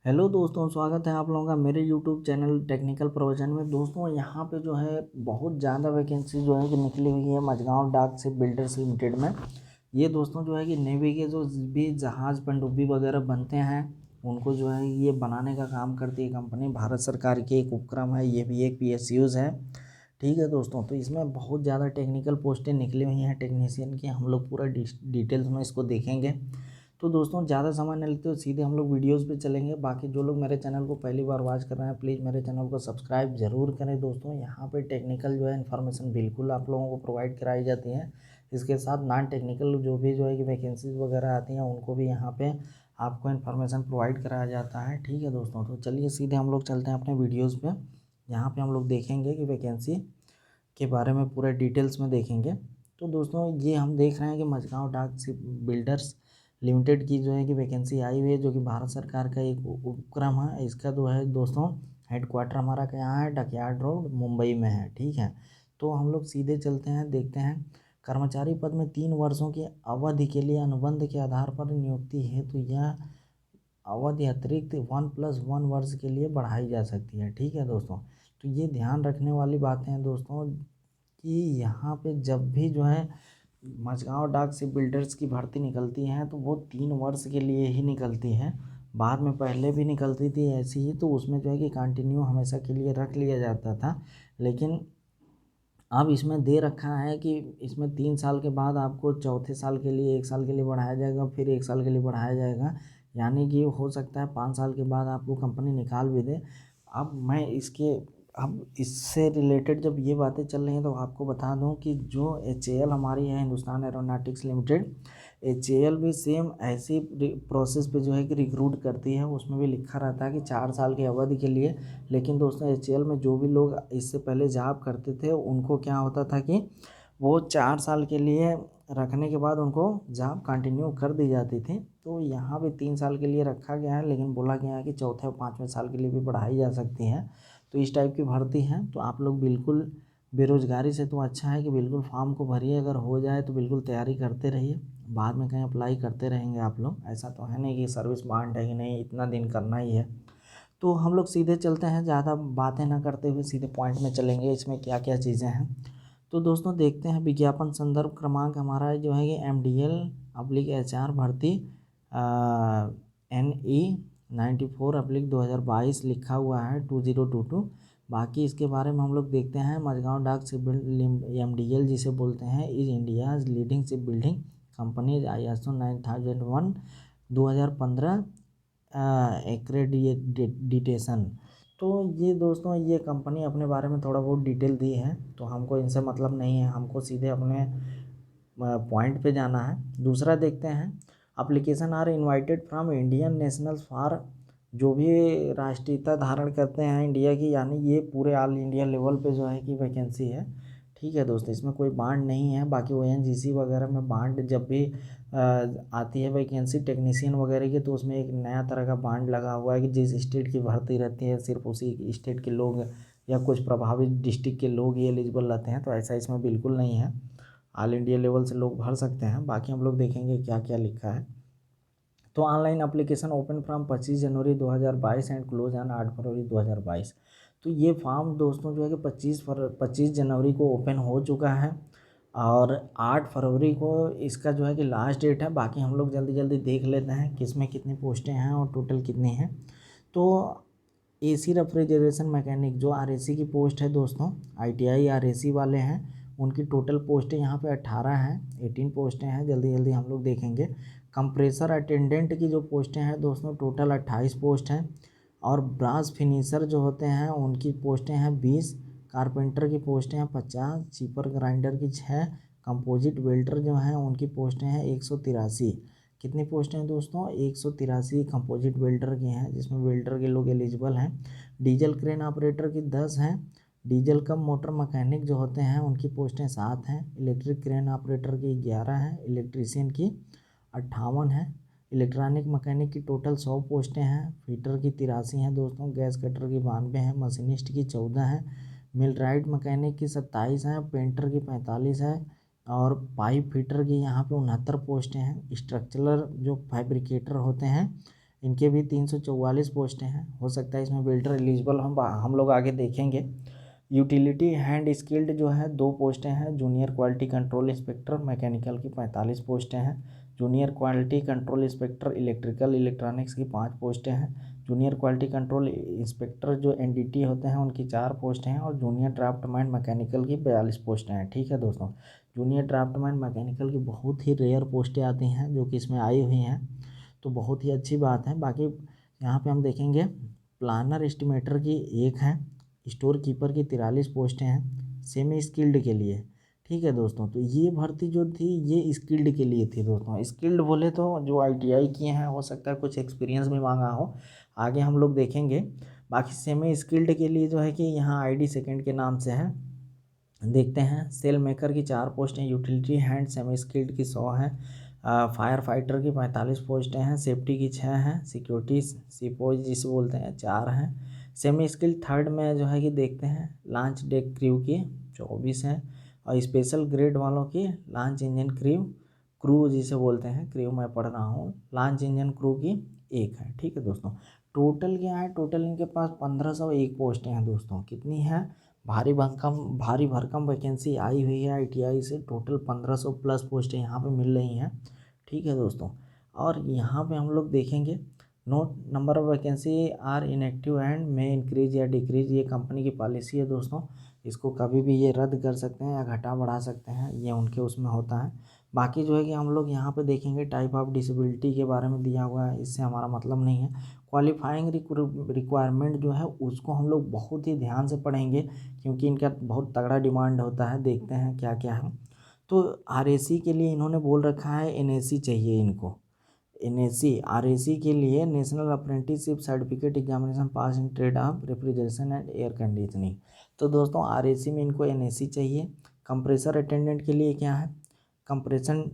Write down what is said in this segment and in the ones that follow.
Hello दोस्तों, स्वागत है आप लोगों का मेरे यूट्यूब चैनल टेक्निकल प्रोविजन में। दोस्तों यहाँ पे जो है बहुत ज़्यादा वैकेंसी जो है कि निकली हुई है मझगांव डाक शिप बिल्डर्स लिमिटेड में। ये दोस्तों जो है कि नेवी के जो भी जहाज़ पनडुब्बी वगैरह बनते हैं उनको जो है ये बनाने का काम करती है कंपनी। भारत सरकार की एक उपक्रम है, ये भी एक PSUs है। ठीक है दोस्तों, तो इसमें बहुत ज़्यादा टेक्निकल पोस्टें निकली हुई हैं टेक्नीशियन की। हम लोग पूरा डिटेल्स में इसको देखेंगे। तो दोस्तों ज़्यादा समय नहीं लेते, तो सीधे हम लोग वीडियोस पे चलेंगे। बाकी जो लोग मेरे चैनल को पहली बार वॉच कर रहे हैं प्लीज़ मेरे चैनल को सब्सक्राइब ज़रूर करें। दोस्तों यहाँ पे टेक्निकल जो है इन्फॉर्मेशन बिल्कुल आप लोगों को प्रोवाइड कराई जाती है। इसके साथ नॉन टेक्निकल जो भी जो है कि वैकेंसीज वगैरह आती हैं उनको भी यहाँ पे आपको इन्फॉर्मेशन प्रोवाइड कराया जाता है। ठीक है दोस्तों, तो चलिए सीधे हम लोग चलते हैं अपने वीडियोज़ पे। यहाँ पे हम लोग देखेंगे कि वैकेंसी के बारे में पूरे डिटेल्स में देखेंगे। तो दोस्तों ये हम देख रहे हैं कि मझगांव डाक शिप बिल्डर्स लिमिटेड की जो है कि वैकेंसी आई हुई है, जो कि भारत सरकार का एक उपक्रम है। इसका जो है दोस्तों हेडक्वार्टर हमारा यहाँ है, डकयार्ड रोड, मुंबई में है। ठीक है, तो हम लोग सीधे चलते हैं, देखते हैं। कर्मचारी पद में 3 वर्षों की अवधि के लिए अनुबंध के आधार पर नियुक्ति है, तो यह अवधि अतिरिक्त 1+1 वर्ष के लिए बढ़ाई जा सकती है। ठीक है दोस्तों, तो ये ध्यान रखने वाली बातें हैं दोस्तों कि यहाँ पे जब भी जो है मझगांव डाक से बिल्डर्स की भर्ती निकलती है तो वो 3 वर्ष के लिए ही निकलती है। बाद में पहले भी निकलती थी ऐसी ही, तो उसमें जो है कि कंटिन्यू हमेशा के लिए रख लिया जाता था। लेकिन अब इसमें दे रखा है कि इसमें 3 साल के बाद आपको चौथे साल के लिए 1 साल के लिए बढ़ाया जाएगा, फिर 1 साल के लिए बढ़ाया जाएगा। यानी कि हो सकता है 5 साल के बाद आपको कंपनी निकाल भी दे। अब मैं इसके अब इससे रिलेटेड जब ये बातें चल रही हैं तो आपको बता दूं कि जो HAL हमारी है, हिंदुस्तान एरोनॉटिक्स लिमिटेड, HAL भी सेम ऐसी प्रोसेस पे जो है कि रिक्रूट करती है। उसमें भी लिखा रहता है कि 4 साल की अवधि के लिए। लेकिन दोस्तों HAL में जो भी लोग इससे पहले जॉब करते थे उनको क्या होता था कि वो 4 साल के लिए रखने के बाद उनको जॉब कंटिन्यू कर दी जाती थी। तो यहाँ भी 3 साल के लिए रखा गया है, लेकिन बोला गया है कि चौथे और 5वें साल के लिए भी बढ़ाई जा सकती है। तो इस टाइप की भर्ती है। तो आप लोग बिल्कुल बेरोज़गारी से तो अच्छा है कि बिल्कुल फॉर्म को भरिए, अगर हो जाए तो बिल्कुल तैयारी करते रहिए। बाद में कहीं अप्लाई करते रहेंगे आप लोग, ऐसा तो है नहीं कि सर्विस बांड है कि नहीं इतना दिन करना ही है। तो हम लोग सीधे चलते हैं, ज़्यादा बातें ना करते हुए सीधे पॉइंट में चलेंगे इसमें क्या क्या चीज़ें हैं। तो दोस्तों देखते हैं, विज्ञापन संदर्भ क्रमांक हमारा जो है कि MDL/HR भर्ती NE 94/2022 लिखा हुआ है 2022। बाकी इसके बारे में हम लोग देखते हैं। मझगांव डाक शिप MDL जिसे बोलते हैं is India's leading ship building company, ISO 9001 2015 accreditation. तो ये दोस्तों ये कंपनी अपने बारे में थोड़ा बहुत डिटेल दी है, तो हमको इनसे मतलब नहीं है, हमको सीधे अपने पॉइंट पे जाना है। दूसरा देखते हैं, application are invited from Indian nationals for, जो भी राष्ट्रीयता धारण करते हैं इंडिया की, यानी ये पूरे ऑल इंडिया लेवल पे जो है कि वैकेंसी है। ठीक है दोस्तों, इसमें कोई बांड नहीं है। बाकी ONGC वगैरह में बांड जब भी आती है वैकेंसी टेक्नीशियन वगैरह की, तो उसमें एक नया तरह का बांड लगा हुआ है कि जिस स्टेट की भर्ती रहती है सिर्फ उसी स्टेट के लोग या कुछ प्रभावित डिस्ट्रिक्ट के लोग ही एलिजिबल रहते हैं। तो ऐसा इसमें बिल्कुल नहीं है, ऑल इंडिया लेवल से लोग भर सकते हैं। बाकी हम लोग देखेंगे क्या क्या लिखा है। तो online application open from 25 January 2022 and close on 8 फरवरी 2022। तो ये फॉर्म दोस्तों जो है कि 25 जनवरी को ओपन हो चुका है और 8 फरवरी को इसका जो है कि लास्ट डेट है। बाकी हम लोग जल्दी जल्दी देख लेते हैं किस में कितनी पोस्टें हैं और टोटल कितनी हैं। तो AC रेफ्रिजरेशन मैकेनिक जो RAC की पोस्ट है दोस्तों, ITI RAC वाले हैं, उनकी टोटल पोस्टें यहाँ पे 18 हैं, 18 पोस्टें हैं। जल्दी जल्दी हम लोग देखेंगे। कंप्रेसर अटेंडेंट की जो पोस्टें हैं दोस्तों टोटल 28 पोस्ट हैं। और ब्रास फिनिशर जो होते हैं उनकी पोस्टें हैं 20। कारपेंटर की पोस्टें हैं 50। चीपर ग्राइंडर की 6। कंपोजिट वेल्डर जो हैं उनकी पोस्टें हैं 183। कितनी पोस्टें हैं दोस्तों? 183 कंपोजिट वेल्डर की हैं, जिसमें वेल्डर के लोग एलिजिबल हैं। डीजल क्रेन ऑपरेटर की 10 हैं। डीजल कम मोटर मैकेनिक जो होते हैं उनकी पोस्टें 7 हैं। इलेक्ट्रिक क्रेन ऑपरेटर की 11 हैं। इलेक्ट्रीशियन की 58 है। इलेक्ट्रॉनिक मैकेनिक की टोटल 100 पोस्टें हैं। फीटर की 83 हैं दोस्तों। गैस कटर की 92 हैं। मशीनिस्ट की 14 है। मिलराइट मैकेनिक की 27 हैं। पेंटर की 45 है। और पाइप फिटर की यहाँ पे 69 पोस्टें हैं। स्ट्रक्चरल जो फैब्रिकेटर होते हैं इनके भी 344 पोस्टें हैं। हो सकता है इसमें बिल्डर एलिजिबल हम लोग आगे देखेंगे। यूटिलिटी हैंड स्किल्ड जो है 2 पोस्टें हैं। Junior quality control inspector mechanical की 45 पोस्टें हैं। Junior quality control inspector electrical electronics की 5 पोस्टें हैं। जूनियर क्वालिटी कंट्रोल इंस्पेक्टर जो एनडीटी होते हैं उनकी 4 पोस्टें हैं। और जूनियर ड्राफ्टमैन मैकेनिकल की 42 पोस्टें हैं। ठीक है दोस्तों, जूनियर ड्राफ्टमैन मैकेनिकल की बहुत ही रेयर पोस्टें आती हैं जो कि इसमें आई हुई हैं, तो बहुत ही अच्छी बात है। बाकी यहाँ पे हम देखेंगे प्लानर एस्टिमेटर की 1 है। स्टोर कीपर की 43 पोस्टें हैं सेमी स्किल्ड के लिए। ठीक है दोस्तों, तो ये भर्ती जो थी ये स्किल्ड के लिए थी दोस्तों। स्किल्ड बोले तो जो आईटीआई किए हैं, हो सकता है कुछ एक्सपीरियंस भी मांगा हो, आगे हम लोग देखेंगे। बाकी सेमी स्किल्ड के लिए जो है कि यहाँ आईडी सेकंड के नाम से है। देखते हैं, सेल मेकर की 4 पोस्टें, यूटिलिटी हैंड सेमी स्किल्ड की 100 हैं, फायर फाइटर की 45 पोस्टें हैं, सेफ्टी की 6 हैं, सिक्योरिटी सिपोज जिसे बोलते हैं 4 हैं। सेमी स्किल्ड थर्ड में जो है कि देखते हैं लॉन्च डेक क्रू की 24 हैं। और स्पेशल ग्रेड वालों की लॉन्च इंजन क्रू जिसे बोलते हैं, क्रू मैं पढ़ रहा हूँ, लॉन्च इंजन क्रू की 1 है। ठीक है दोस्तों, टोटल क्या है, टोटल इनके पास 1501 पोस्टें हैं दोस्तों। कितनी है, भारी भरकम वैकेंसी आई हुई है आईटीआई से। टोटल 1500 प्लस पोस्टें यहाँ पे मिल रही हैं। ठीक है दोस्तों, और यहाँ पे हम लोग देखेंगे note number of vacancy are inactive and में इंक्रीज या डिक्रीज, ये कंपनी की पॉलिसी है दोस्तों। इसको कभी भी ये रद्द कर सकते हैं या घटा बढ़ा सकते हैं, ये उनके उसमें होता है। बाकी जो है कि हम लोग यहाँ पे देखेंगे टाइप ऑफ डिसेबिलिटी के बारे में दिया हुआ है, इससे हमारा मतलब नहीं है। क्वालिफाइंग रिक्वायरमेंट जो है उसको हम लोग बहुत ही ध्यान से पढ़ेंगे, क्योंकि इनका बहुत तगड़ा डिमांड होता है। देखते हैं क्या क्या है। तो आरएसी के लिए इन्होंने बोल रखा है एनएसी चाहिए इनको। एनएसी आरएसी के लिए national apprenticeship certificate examination pass in trade of refrigeration and air conditioning. तो दोस्तों आरएसी में इनको एनएसी चाहिए। कंप्रेसर अटेंडेंट के लिए क्या है, कंप्रेशन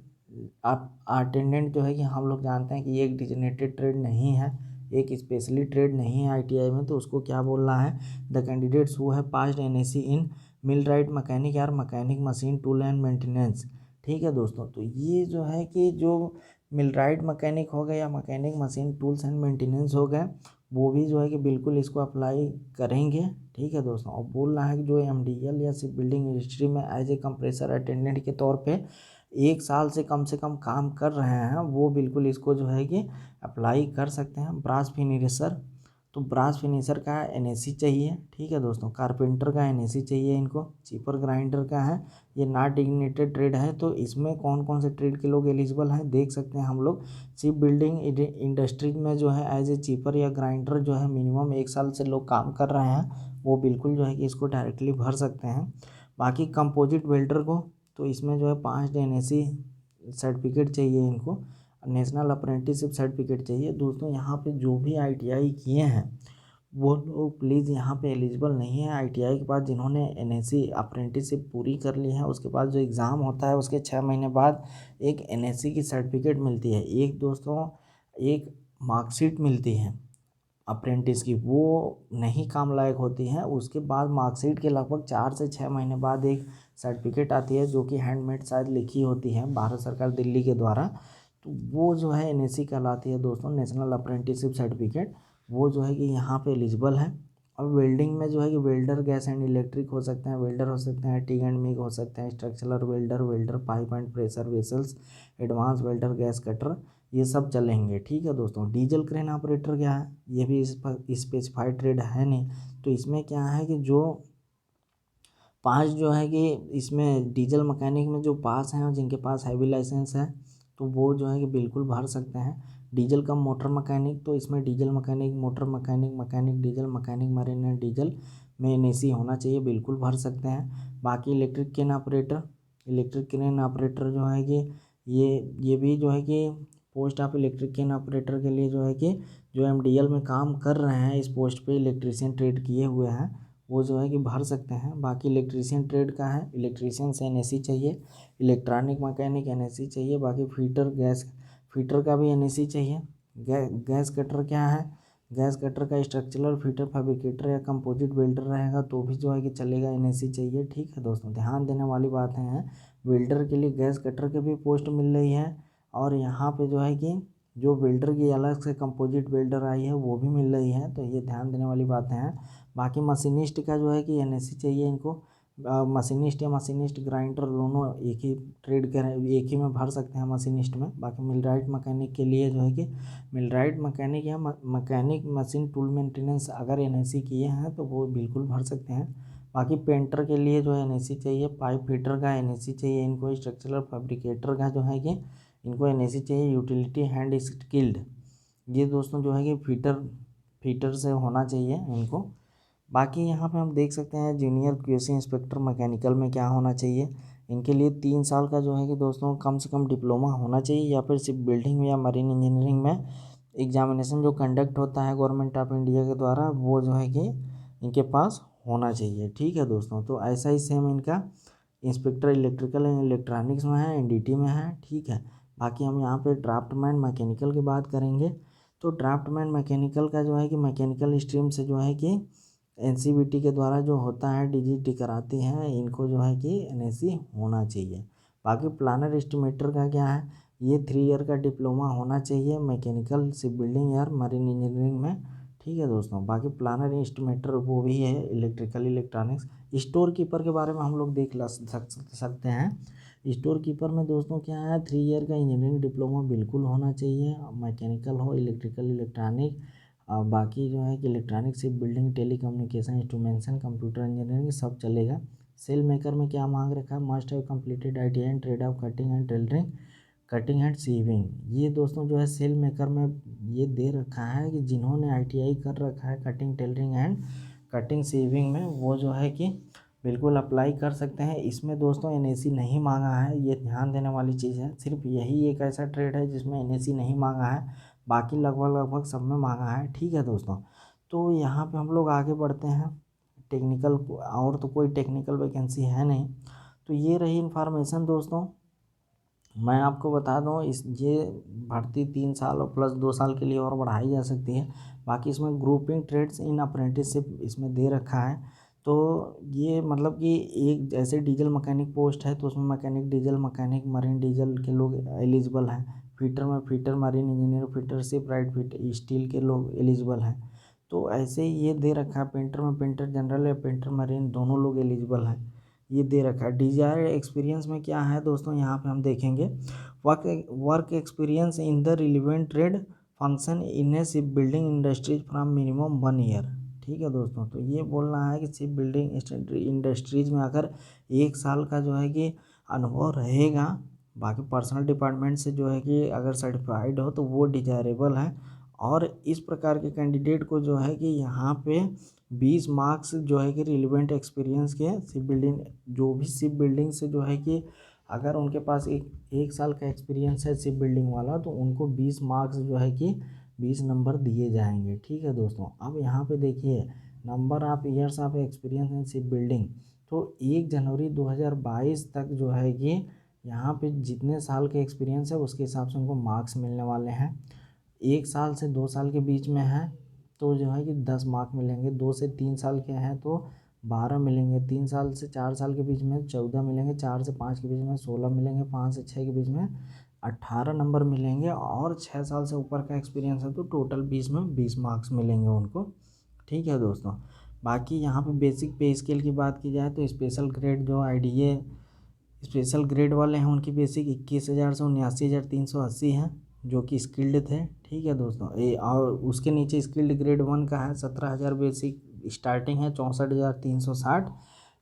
अटेंडेंट जो है कि हम लोग जानते हैं कि ये एक डिजिग्नेटेड ट्रेड नहीं है, एक स्पेशली ट्रेड नहीं है आईटीआई में। तो उसको क्या बोल रहा है, द कैंडिडेट्स हु है पास्ड एनएसी इन मिल राइट मैकेनिक या mechanic machine tool and maintenance. ठीक है दोस्तों, तो ये जो है कि जो मिलराइट मैकेनिक हो गए या mechanic machine tools and maintenance हो गए, वो भी जो है कि बिल्कुल इसको अप्लाई करेंगे। ठीक है दोस्तों, और बोल रहा है कि जो एमडीएल या शिप बिल्डिंग इंडस्ट्री में एज ए कंप्रेसर अटेंडेंट के तौर पे 1 साल से कम काम कर रहे हैं, वो बिल्कुल इसको जो है कि अप्लाई कर सकते हैं। ब्रास फिनिशर, तो ब्रास फिनिशर का एनएसी चाहिए। ठीक है दोस्तों, कारपेंटर का एनएसी चाहिए इनको। चीपर ग्राइंडर का है, ये नॉट डिग्नेटेड ट्रेड है। तो इसमें कौन कौन से ट्रेड के लोग एलिजिबल हैं देख सकते हैं हम लोग। शिप बिल्डिंग इंडस्ट्रीज में जो है एज ए चीपर या ग्राइंडर जो है मिनिमम 1 साल से लोग काम कर रहे हैं, वो बिल्कुल जो है कि इसको डायरेक्टली भर सकते हैं। बाकी कंपोजिट वेल्डर को, तो इसमें जो है 5 एनएसी सर्टिफिकेट चाहिए इनको। नेशनल अप्रेंटिसशिप सर्टिफिकेट चाहिए। दोस्तों यहाँ पे जो भी आईटीआई किए हैं वो लोग प्लीज़ यहाँ पे एलिजिबल नहीं है। आईटीआई के बाद जिन्होंने एनएसी अप्रेंटिसशिप पूरी कर ली है, उसके बाद जो एग्ज़ाम होता है उसके 6 महीने बाद एक एनएसी की सर्टिफिकेट मिलती है। एक दोस्तों एक मार्कशीट मिलती है अप्रेंटिस की, वो नहीं काम लायक होती है। उसके बाद मार्कशीट के लगभग 4 से 6 महीने बाद एक सर्टिफिकेट आती है जो कि हैंडमेड शायद लिखी होती है भारत सरकार दिल्ली के द्वारा। तो वो जो है एनएसी कहलाती है दोस्तों, नेशनल अप्रेंटिसशिप सर्टिफिकेट। वो जो है कि यहाँ पे एलिजिबल है। और वेल्डिंग में जो है कि वेल्डर गैस एंड इलेक्ट्रिक हो सकते हैं, वेल्डर हो सकते हैं, टिग एंड मिग हो सकते हैं, structural welder, welder pipe and pressure vessels, advance welder, gas cutter, ये सब चलेंगे। ठीक है दोस्तों, डीजल क्रेन ऑपरेटर क्या है, ये भी इस पर स्पेसिफाइड ट्रेड है नहीं। तो इसमें क्या है कि जो 5 जो है कि इसमें डीजल मैकेनिक में जो पास हैं और जिनके पास हैवी लाइसेंस है, तो वो जो है कि बिल्कुल भर सकते हैं। डीजल का मोटर मैकेनिक, तो इसमें diesel mechanic, motor mechanic, mechanic diesel, mechanic marine and diesel में एनएसी होना चाहिए, बिल्कुल भर सकते हैं। बाकी इलेक्ट्रिक क्रेन ऑपरेटर जो है कि ये भी जो है कि post of electric crane operator के लिए जो है कि जो एमडीएल में काम कर रहे हैं इस पोस्ट पे इलेक्ट्रीशियन ट्रेड किए हुए हैं, वो जो है कि भर सकते हैं। बाकी इलेक्ट्रीशियन ट्रेड का है, इलेक्ट्रीशियन से एनएसी चाहिए, इलेक्ट्रॉनिक मैकेनिक एनएसी चाहिए। बाकी फीटर का भी एनएसी चाहिए। गैस कटर क्या है, गैस कटर का स्ट्रक्चरल फीटर, फैब्रिकेटर या कंपोजिट वेल्डर रहेगा तो भी जो है कि चलेगा, एनएसी चाहिए। ठीक है दोस्तों, ध्यान देने वाली बातें हैं। वेल्डर के लिए गैस कटर के भी पोस्ट मिल रही है, और यहाँ पे जो है कि जो बिल्डर की अलग से कंपोजिट बिल्डर आई है वो भी मिल रही है, तो ये ध्यान देने वाली बातें हैं। बाकी मशीनिस्ट का जो है कि एनएससी चाहिए इनको। मशीनिस्ट या मशीनिस्ट ग्राइंडर दोनों एक ही ट्रेड के एक ही में भर सकते हैं मशीनिस्ट में। बाकी मिलराइट मैकेनिक के लिए जो है कि मिलराइट मैकेनिक या मैकेनिक मशीन टूल मेंटेनेंस अगर एनएससी किए हैं तो वो बिल्कुल भर सकते हैं। बाकी पेंटर के लिए जो है एनएससी चाहिए, पाइप फिटर का एनएससी चाहिए इनको, स्ट्रक्चरल फैब्रिकेटर का जो है कि इनको एनएससी चाहिए, यूटिलिटी हैंड स्किल्ड ये दोस्तों जो है कि फीटर से होना चाहिए इनको। बाकी यहाँ पे हम देख सकते हैं जूनियर क्यूसी इंस्पेक्टर मैकेनिकल में क्या होना चाहिए। इनके लिए 3 साल का जो है कि दोस्तों कम से कम डिप्लोमा होना चाहिए, या फिर सिर्फ बिल्डिंग में या मरीन इंजीनियरिंग में एग्जामिनेशन जो कंडक्ट होता है गवर्नमेंट ऑफ इंडिया के द्वारा वो जो है कि इनके पास होना चाहिए। ठीक है दोस्तों, तो ऐसा ही सेम इनका इंस्पेक्टर इलेक्ट्रिकल एंड इलेक्ट्रॉनिक्स में है, एनडीटी में है। ठीक है, बाकी हम यहाँ पे ड्राफ्टमैन मैकेनिकल की बात करेंगे। तो ड्राफ्टमैन मैकेनिकल का जो है कि मैकेनिकल स्ट्रीम से जो है कि एनसीवीटी के द्वारा जो होता है डीजीटी कराती हैं, इनको जो है कि एनएससी होना चाहिए। बाकी प्लानर एस्टिमेटर का क्या है, ये 3 ईयर का डिप्लोमा होना चाहिए मैकेनिकल शिप बिल्डिंग या मरीन इंजीनियरिंग में। ठीक है दोस्तों, बाकी प्लानर एस्टिमेटर वो भी है इलेक्ट्रिकल इलेक्ट्रॉनिक्स। स्टोर कीपर के बारे में हम लोग देख सकते हैं। स्टोर कीपर में दोस्तों क्या है, 3 ईयर का इंजीनियरिंग डिप्लोमा बिल्कुल होना चाहिए, मैकेनिकल हो, इलेक्ट्रिकल इलेक्ट्रॉनिक, बाकी जो है कि electronic ship building, telecommunication, instrumentation, computer engineering सब चलेगा। सेल मेकर में क्या मांग रखा है, must have completed ITI in trade of cutting and tailoring, cutting and sewing. ये दोस्तों जो है सेल मेकर में ये दे रखा है कि जिन्होंने आईटीआई कर रखा है cutting tailoring and cutting sewing में वो जो है कि बिल्कुल अप्लाई कर सकते हैं। इसमें दोस्तों एनएसी नहीं मांगा है, ये ध्यान देने वाली चीज़ है। सिर्फ यही एक ऐसा ट्रेड है जिसमें एनएसी नहीं मांगा है, बाकी लगभग सब में मांगा है। ठीक है दोस्तों, तो यहाँ पे हम लोग आगे बढ़ते हैं। टेक्निकल और तो कोई टेक्निकल वैकेंसी है नहीं। तो ये रही इन्फॉर्मेशन दोस्तों। मैं आपको बता दूं इस ये भर्ती 3 साल और प्लस 2 साल के लिए और बढ़ाई जा सकती है। बाकी इसमें ग्रुपिंग ट्रेड्स इन अप्रेंटिसशिप इसमें दे रखा है। तो ये मतलब कि एक जैसे डीजल मैकेनिक पोस्ट है तो उसमें mechanic diesel, mechanic marine diesel के लोग एलिजिबल हैं। फीटर में fitter marine engineer, fitter ship right, feet steel के लोग एलिजिबल हैं। तो ऐसे ही ये दे रखा है, पेंटर में पेंटर जनरल या पेंटर मरीन दोनों लोग एलिजिबल हैं, ये दे रखा है। डिजायर एक्सपीरियंस में क्या है दोस्तों, यहाँ पे हम देखेंगे work experience in the relevant trade function in A ship building industries from minimum 1 year. ठीक है दोस्तों, तो ये बोल रहा है कि शिप बिल्डिंग इंडस्ट्रीज में अगर 1 साल का जो है कि अनुभव रहेगा, बाकी पर्सनल डिपार्टमेंट से जो है कि अगर सर्टिफाइड हो तो वो डिजायरेबल है। और इस प्रकार के कैंडिडेट को जो है कि यहाँ पे 20 मार्क्स जो है कि रिलेवेंट एक्सपीरियंस के शिप बिल्डिंग, जो भी शिप बिल्डिंग से जो है कि अगर उनके पास एक साल का एक्सपीरियंस है शिप बिल्डिंग वाला, तो उनको 20 मार्क्स जो है कि 20 नंबर दिए जाएंगे। ठीक है दोस्तों, अब यहाँ पे देखिए number of years of experience in ship building. तो 1 जनवरी 2022 तक जो है कि यहाँ पे जितने साल के एक्सपीरियंस है उसके हिसाब से उनको मार्क्स मिलने वाले हैं। 1 साल से 2 साल के बीच में है तो जो है कि 10 मार्क मिलेंगे। 2 से 3 साल के हैं तो 12 मिलेंगे। 3 साल से 4 साल के बीच में 14 मिलेंगे। 4 से 5 के बीच में 16 मिलेंगे। 5 से 6 के बीच में 18 नंबर मिलेंगे। और 6 साल से ऊपर का एक्सपीरियंस है तो टोटल 20 में 20 मार्क्स मिलेंगे उनको। ठीक है दोस्तों, बाकी यहाँ पे बेसिक पे स्केल की बात की जाए तो स्पेशल ग्रेड जो आईडीए स्पेशल ग्रेड वाले हैं उनकी बेसिक 21,000 से 79,380 है जो कि स्किल्ड थे। ठीक है दोस्तों, और उसके नीचे स्किल्ड ग्रेड 1 का है 17,000 बेसिक स्टार्टिंग है, 64,360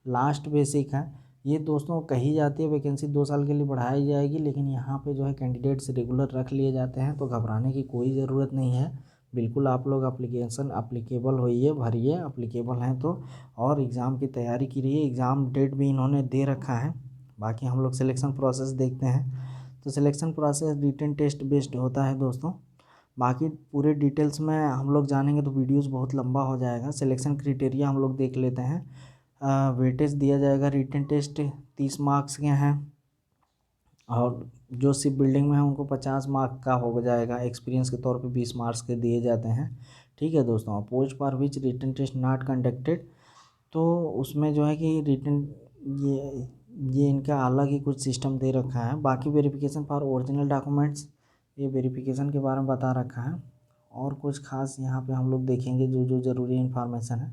लास्ट बेसिक है। ये दोस्तों कही जाती है वैकेंसी 2 साल के लिए बढ़ाई जाएगी, लेकिन यहाँ पे जो है कैंडिडेट्स रेगुलर रख लिए जाते हैं, तो घबराने की कोई ज़रूरत नहीं है। बिल्कुल आप लोग अप्लीकेशन अप्लीकेबल होइए, भरिए, अप्लीकेबल हैं तो, और एग्ज़ाम की तैयारी कीजिए। एग्ज़ाम डेट भी इन्होंने दे रखा है। बाकी हम लोग सिलेक्शन प्रोसेस देखते हैं। तो selection process written test based होता है दोस्तों। बाकी पूरे डिटेल्स में हम लोग जानेंगे तो वीडियोस बहुत लंबा हो जाएगा। सिलेक्शन क्राइटेरिया हम लोग देख लेते हैं। वेटेज दिया जाएगा, रिटन टेस्ट 30 मार्क्स के हैं, और जो शिप बिल्डिंग में है उनको 50 मार्क का हो जाएगा। एक्सपीरियंस के तौर पे 20 मार्क्स के दिए जाते हैं। ठीक है दोस्तों, post for which written test not conducted, तो उसमें जो है कि रिटन ये इनका अलग ही कुछ सिस्टम दे रखा है। बाकी वेरिफिकेशन फॉर ओरिजिनल डॉक्यूमेंट्स ये वेरिफिकेशन के बारे में बता रखा है। और कुछ खास यहाँ पे हम लोग देखेंगे जो जो ज़रूरी इन्फॉर्मेशन है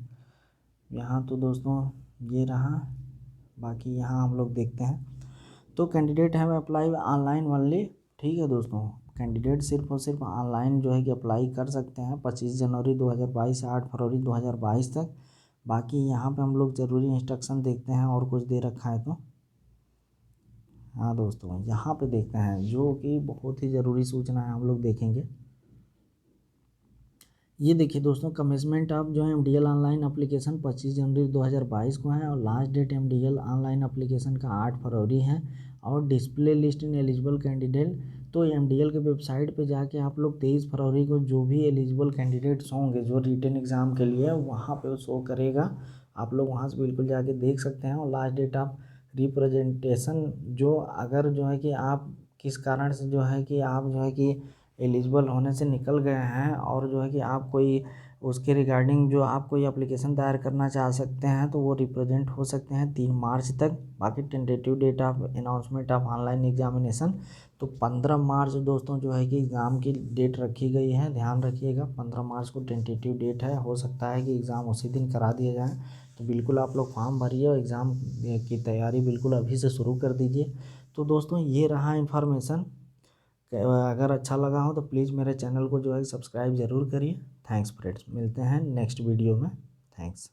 यहाँ। तो दोस्तों ये रहा, बाकी यहाँ हम लोग देखते हैं। तो candidate have apply online only, ठीक है दोस्तों। कैंडिडेट सिर्फ और सिर्फ ऑनलाइन जो है कि अप्लाई कर सकते हैं 25 जनवरी 2022 से 8 फरवरी 2022 तक। बाकी यहाँ पे हम लोग ज़रूरी इंस्ट्रक्शन देखते हैं और कुछ दे रखा है तो हाँ दोस्तों यहाँ पे देखते हैं जो कि बहुत ही ज़रूरी सूचना है हम लोग देखेंगे। ये देखिए दोस्तों, कमेंसमेंट ऑफ जो है MDL ऑनलाइन एप्लीकेशन 25 जनवरी 2022 को है और last date MDL online application का 8 फरवरी है। और display list in eligible candidate, तो MDL के वेबसाइट पे जाके आप लोग 23 फरवरी को जो भी एलिजिबल कैंडिडेट्स होंगे जो रिटन एग्ज़ाम के लिए वहाँ पे शो करेगा, आप लोग वहाँ से बिल्कुल जाके देख सकते हैं। और लास्ट डेट ऑफ रिप्रेजेंटेशन, जो अगर जो है कि आप किस कारण से जो है कि आप जो है कि एलिजिबल होने से निकल गए हैं और जो है कि आप कोई उसके रिगार्डिंग जो आप कोई एप्लीकेशन दायर करना चाह सकते हैं तो वो रिप्रेजेंट हो सकते हैं 3 मार्च तक। बाकी tentative date of announcement of online examination तो 15 मार्च दोस्तों जो है कि एग्ज़ाम की डेट रखी गई है, ध्यान रखिएगा 15 मार्च को टेंटेटिव डेट है। हो सकता है कि एग्ज़ाम उसी दिन करा दिया जाए, तो बिल्कुल आप लोग फॉर्म भरिए और एग्ज़ाम की तैयारी बिल्कुल अभी से शुरू कर दीजिए। तो दोस्तों ये रहा इन्फॉर्मेशन। अगर अच्छा लगा हो तो प्लीज़ मेरे चैनल को जो है सब्सक्राइब ज़रूर करिए। थैंक्स फ्रेंड्स, मिलते हैं नेक्स्ट वीडियो में। थैंक्स।